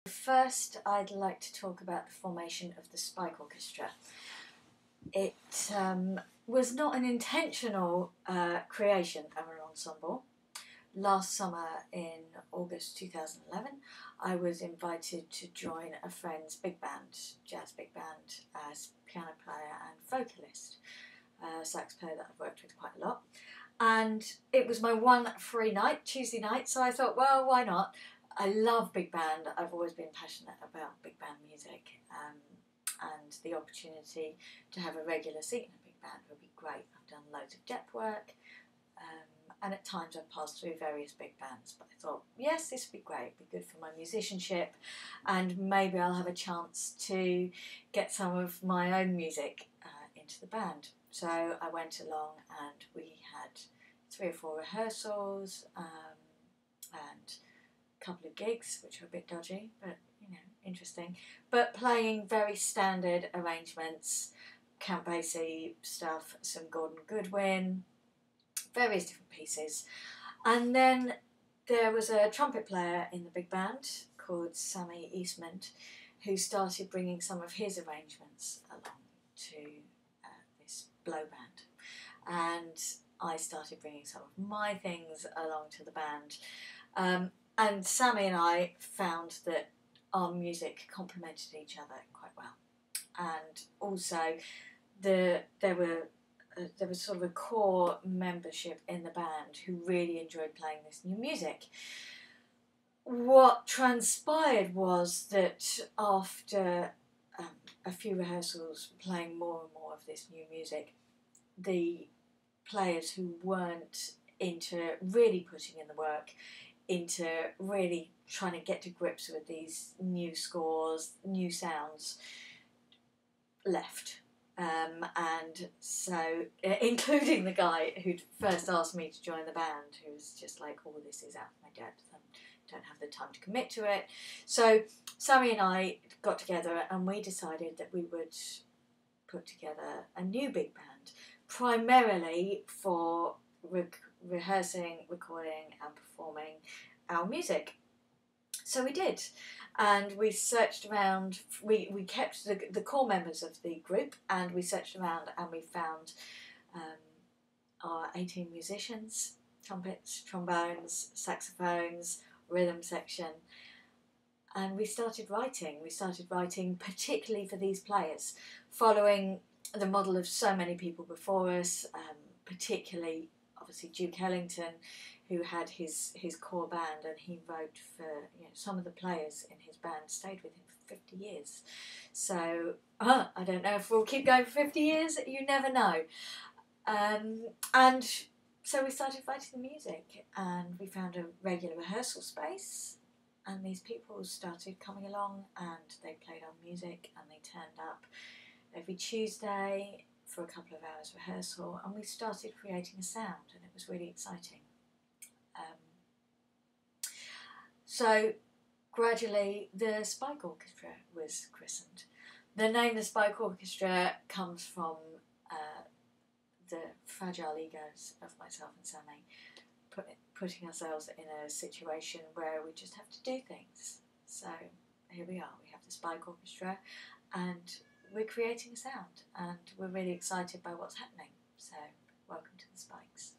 First, I'd like to talk about the formation of the Spike Orchestra. It was not an intentional creation of an ensemble. Last summer, in August 2011, I was invited to join a friend's big band, jazz big band, as piano player and vocalist, sax player that I've worked with quite a lot. And it was my one free night, Tuesday night, so I thought, well, why not? I love big band. I've always been passionate about big band music, and the opportunity to have a regular seat in a big band would be great. I've done loads of depth work, and at times I've passed through various big bands, but I thought, yes, this would be great, it'd be good for my musicianship, and maybe I'll have a chance to get some of my own music into the band. So I went along and we had 3 or 4 rehearsals and couple of gigs which were a bit dodgy, but interesting, but playing very standard arrangements, Count Basie stuff, some Gordon Goodwin, various different pieces. And then there was a trumpet player in the big band called Sammy Eastman, who started bringing some of his arrangements along to this blow band, and I started bringing some of my things along to the band. And Sammy and I found that our music complemented each other quite well. And also, there was sort of a core membership in the band who really enjoyed playing this new music. What transpired was that after a few rehearsals playing more and more of this new music, the players who weren't into really putting in the work, into really trying to get to grips with these new scores, new sounds, left. And so, including the guy who'd first asked me to join the band, who was just like, oh, this is out of my depth, I don't have the time to commit to it. So Sammy and I got together and we decided that we would put together a new big band, primarily for rehearsing, recording and performing our music. So we did, and we searched around, we kept the core members of the group, and we searched around and we found our 18 musicians, trumpets, trombones, saxophones, rhythm section, and we started writing particularly for these players, following the model of so many people before us, particularly obviously Duke Ellington, who had his core band, and he wrote for some of the players in his band stayed with him for 50 years. So I don't know if we'll keep going for 50 years, you never know. And so we started writing the music, and we found a regular rehearsal space, and these people started coming along and they played our music and they turned up every Tuesday for a couple of hours rehearsal, and we started creating a sound, and it was really exciting. So gradually the Spike Orchestra was christened. The name the Spike Orchestra comes from the fragile egos of myself and Sammy, putting ourselves in a situation where we just have to do things. So here we are, we have the Spike Orchestra, and we're creating a sound, and we're really excited by what's happening. So welcome to the Spikes.